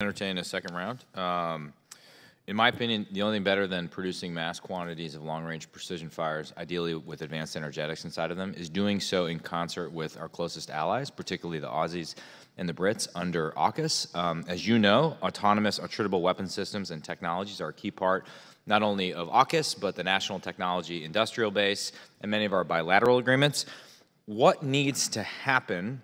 Entertain a second round. In my opinion, the only thing better than producing mass quantities of long-range precision fires, ideally with advanced energetics inside of them, is doing so in concert with our closest allies, particularly the Aussies and the Brits under AUKUS. As you know, autonomous attritable weapon systems and technologies are a key part not only of AUKUS, but the National Technology Industrial Base and many of our bilateral agreements. What needs to happen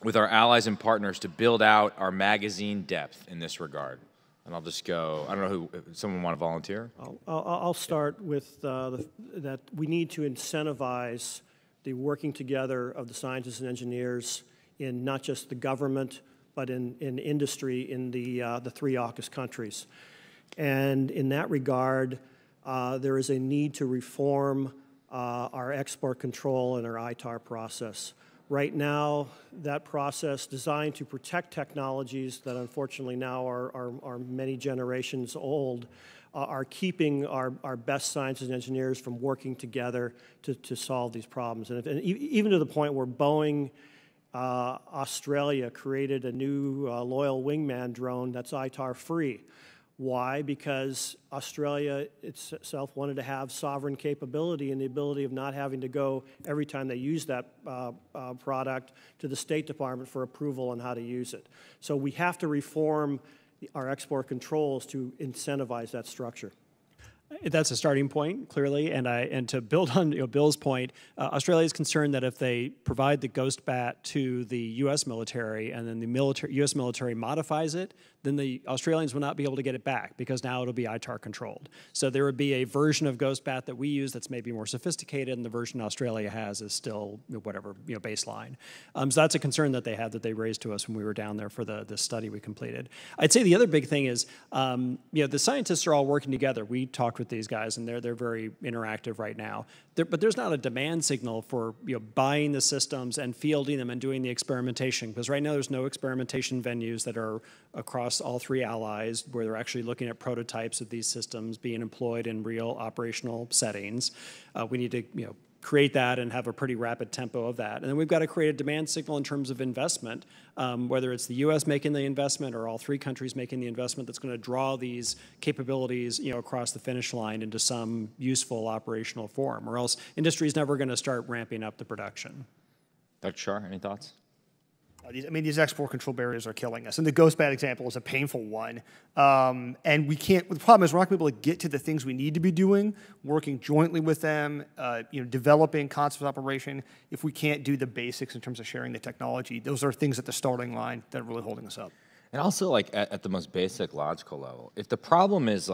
with our allies and partners to build out our magazine depth in this regard? And I'll just go, I don't know who, someone want to volunteer? I'll start with that we need to incentivize the working together of the scientists and engineers in not just the government, but in industry in the three AUKUS countries. And in that regard, there is a need to reform our export control and our ITAR process. Right now, that process designed to protect technologies that unfortunately now are many generations old are keeping our best scientists and engineers from working together to solve these problems. And even to the point where Boeing Australia created a new loyal wingman drone that's ITAR free. Why? Because Australia itself wanted to have sovereign capability and the ability of not having to go every time they use that product to the State Department for approval on how to use it. So we have to reform our export controls to incentivize that structure. That's a starting point, clearly, and to build on Bill's point, Australia is concerned that if they provide the Ghost Bat to the U.S. military and then the U.S. military modifies it, then the Australians will not be able to get it back because now it'll be ITAR controlled. So there would be a version of Ghost Bat that we use that's maybe more sophisticated, and the version Australia has is still whatever baseline. So that's a concern that they had that they raised to us when we were down there for the study we completed. I'd say the other big thing is the scientists are all working together. We talked with these guys, and they're very interactive right now. But there's not a demand signal for buying the systems and fielding them and doing the experimentation, because right now there's no experimentation venues that are across all three allies where they're actually looking at prototypes of these systems being employed in real operational settings. We need to create that and have a pretty rapid tempo of that. And then we've got to create a demand signal in terms of investment, whether it's the U.S. making the investment or all three countries making the investment that's going to draw these capabilities across the finish line into some useful operational form, or else industry is never going to start ramping up the production. Dr. Shar, any thoughts? These export control barriers are killing us. And the Ghost Bat example is a painful one. And we can't, the problem is we're not going to be able to get to the things we need to be doing, working jointly with them, developing concepts of operation, if we can't do the basics in terms of sharing the technology. Those are things at the starting line that are really holding us up. And also, at the most basic logical level, if the problem is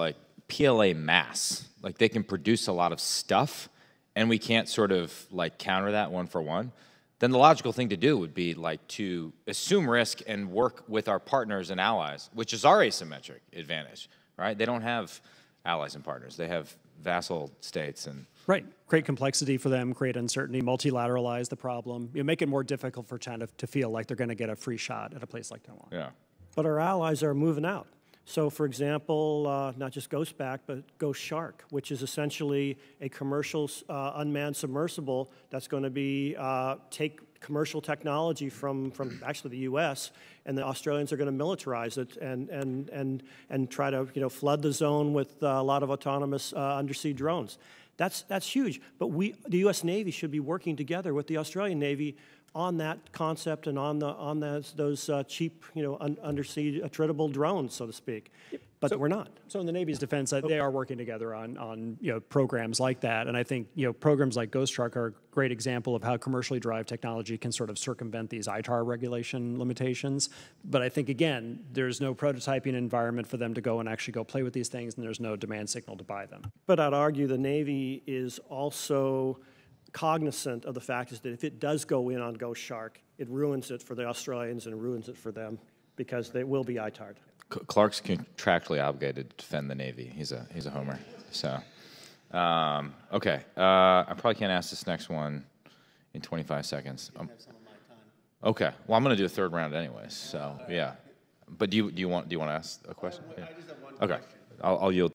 PLA mass, they can produce a lot of stuff, and we can't sort of counter that one for one, then the logical thing to do would be to assume risk and work with our partners and allies, which is our asymmetric advantage, right? They don't have allies and partners. They have vassal states. And right. Create complexity for them, create uncertainty, multilateralize the problem. Make it more difficult for China to feel like they're going to get a free shot at a place like Taiwan. Yeah. But our allies are moving out. So, for example, not just Ghost Bat, but Ghost Shark, which is essentially a commercial unmanned submersible that's going to be take commercial technology from actually the U.S. and the Australians are going to militarize it and try to flood the zone with a lot of autonomous undersea drones. That's huge. But the U.S. Navy should be working together with the Australian Navy on that concept and on those cheap, undersea attritable drones, so to speak. But we're not. So in the Navy's defense, they are working together on programs like that, and I think programs like Ghost Shark are a great example of how commercially derived technology can sort of circumvent these ITAR regulation limitations. But I think again, there's no prototyping environment for them to go and actually go play with these things, and there's no demand signal to buy them. But I'd argue the Navy is also cognizant of the fact is that if it does go in on Ghost Shark, it ruins it for the Australians and ruins it for them because they will be ITAR'd. Clark's contractually obligated to defend the Navy. He's a homer. So, okay. I probably can't ask this next one in 25 seconds. Okay. Well, I'm going to do a third round anyways. So, yeah. But do you want to ask a question? I just have one okay. question. I'll yield.